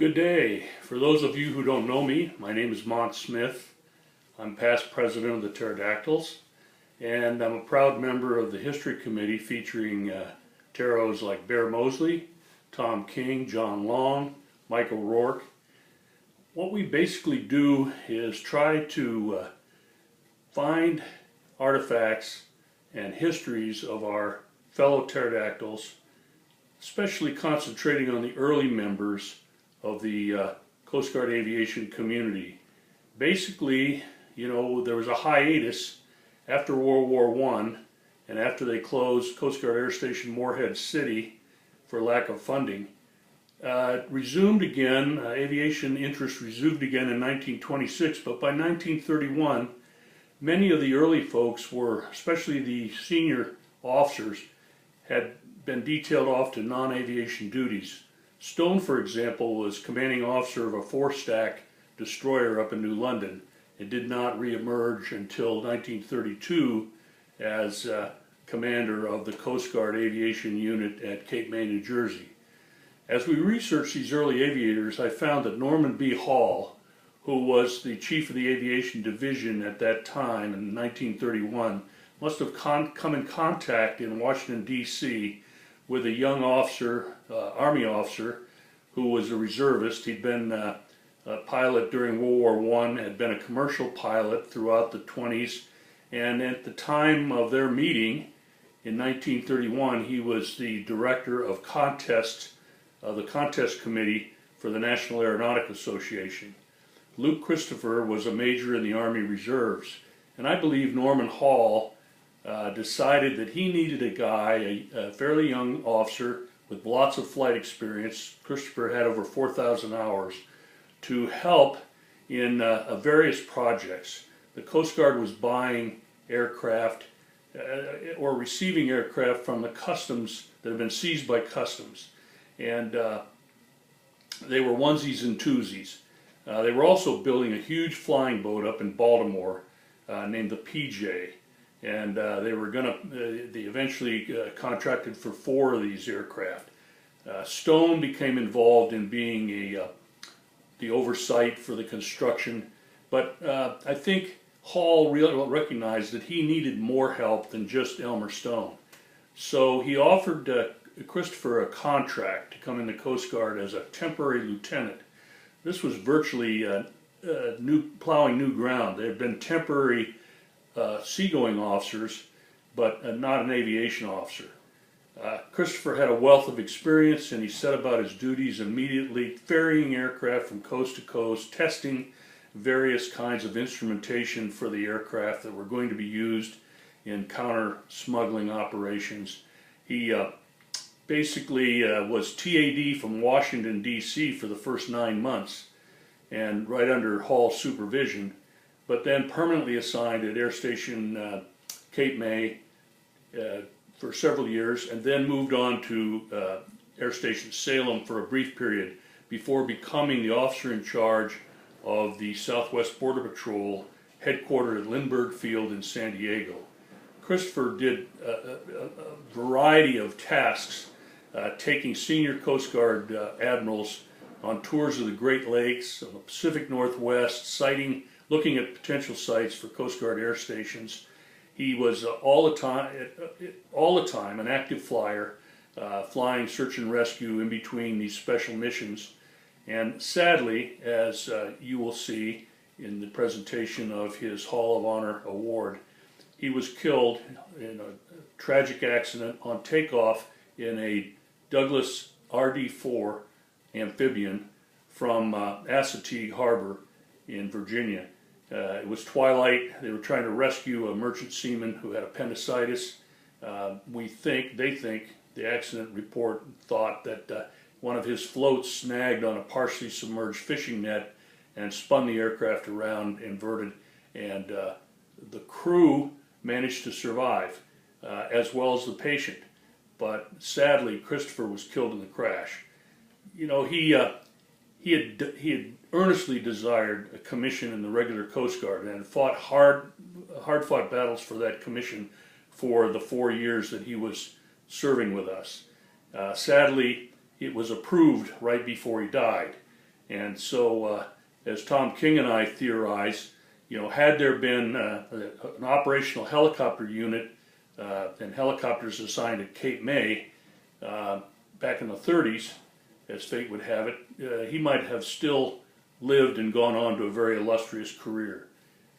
Good day. For those of you who don't know me, my name is Mont Smith. I'm past president of the Pterodactyls, and I'm a proud member of the History Committee featuring pteros like Bear Mosley, Tom King, John Long, Michael Rourke. What we basically do is try to find artifacts and histories of our fellow pterodactyls, especially concentrating on the early members of the Coast Guard aviation community. Basically, there was a hiatus after World War I, and after they closed Coast Guard Air Station Morehead City for lack of funding. Resumed again, aviation interest resumed again in 1926, but by 1931, many of the early folks were, especially the senior officers, had been detailed off to non-aviation duties. Stone, for example, was commanding officer of a four-stack destroyer up in New London and did not re-emerge until 1932 as commander of the Coast Guard Aviation Unit at Cape May, New Jersey. As we researched these early aviators, I found that Norman B. Hall, who was the chief of the aviation division at that time in 1931, must have come in contact in Washington, D.C. with a young officer, Army officer, who was a reservist. He'd been a pilot during World War I, had been a commercial pilot throughout the 20s, and at the time of their meeting in 1931, he was the director of the contest committee for the National Aeronautic Association. Luke Christopher was a major in the Army Reserves, and I believe Norman Hall decided that he needed a guy, a fairly young officer with lots of flight experience. Christopher had over 4,000 hours to help in various projects. The Coast Guard was buying aircraft or receiving aircraft from the customs that had been seized by customs, and they were onesies and twosies. They were also building a huge flying boat up in Baltimore named the PJ. And they eventually contracted for 4 of these aircraft. Stone became involved in being the oversight for the construction, but I think Hall really recognized that he needed more help than just Elmer Stone. So he offered Christopher a contract to come in the Coast Guard as a temporary lieutenant. This was virtually plowing new ground. There had been temporary seagoing officers, but not an aviation officer. Christopher had a wealth of experience, and he set about his duties immediately, ferrying aircraft from coast to coast, testing various kinds of instrumentation for the aircraft that were going to be used in counter-smuggling operations. He basically was TAD from Washington, D.C. for the first 9 months, and right under Hall's supervision, but then permanently assigned at Air Station Cape May for several years, and then moved on to Air Station Salem for a brief period before becoming the officer in charge of the Southwest Border Patrol, headquartered at Lindbergh Field in San Diego. Christopher did a variety of tasks, taking senior Coast Guard admirals on tours of the Great Lakes, of the Pacific Northwest, looking at potential sites for Coast Guard air stations. He was all the time an active flyer, flying search and rescue in between these special missions. And sadly, as you will see in the presentation of his Hall of Honor award, he was killed in a tragic accident on takeoff in a Douglas RD-4 amphibian from Assateague Harbor in Virginia. It was twilight. They were trying to rescue a merchant seaman who had appendicitis. They think, the accident report thought that one of his floats snagged on a partially submerged fishing net and spun the aircraft around, inverted, and the crew managed to survive, as well as the patient. But sadly, Christopher was killed in the crash. He had earnestly desired a commission in the regular Coast Guard and fought hard-fought battles for that commission for the 4 years that he was serving with us. Sadly, it was approved right before he died, And so, as Tom King and I theorize, had there been an operational helicopter unit and helicopters assigned at Cape May back in the 30s, as fate would have it, he might have still lived and gone on to a very illustrious career.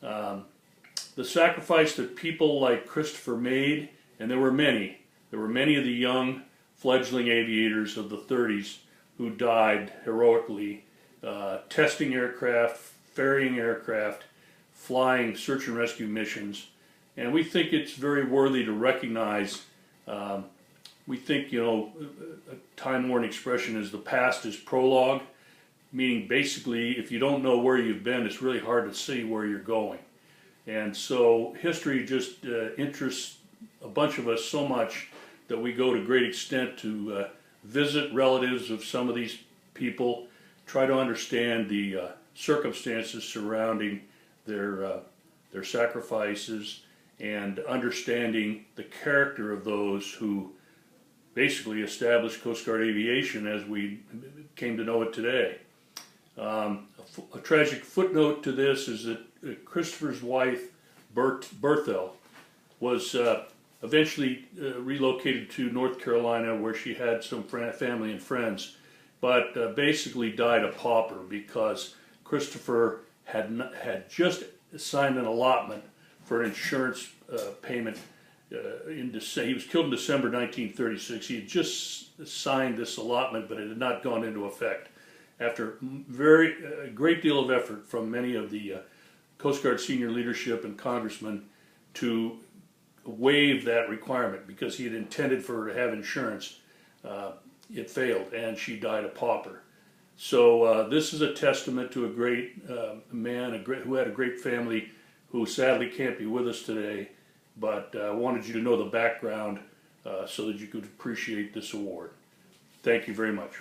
The sacrifice that people like Christopher made, and there were many of the young fledgling aviators of the 30s who died heroically, testing aircraft, ferrying aircraft, flying search and rescue missions. And we think it's very worthy to recognize. We think, a time-worn expression is the past is prologue, meaning basically if you don't know where you've been, it's really hard to see where you're going. And so history just interests a bunch of us so much that we go to great extent to visit relatives of some of these people, try to understand the circumstances surrounding their sacrifices, and understanding the character of those who basically established Coast Guard aviation as we came to know it today. A tragic footnote to this is that Christopher's wife, Berthel, was eventually relocated to North Carolina, where she had some family and friends, but basically died a pauper because Christopher had just signed an allotment for an insurance payment. He was killed in December 1936. He had just signed this allotment, but it had not gone into effect. After a great deal of effort from many of the Coast Guard senior leadership and congressmen to waive that requirement because he had intended for her to have insurance, it failed, and she died a pauper. So this is a testament to a great man, who had a great family, who sadly can't be with us today, but I wanted you to know the background so that you could appreciate this award. Thank you very much.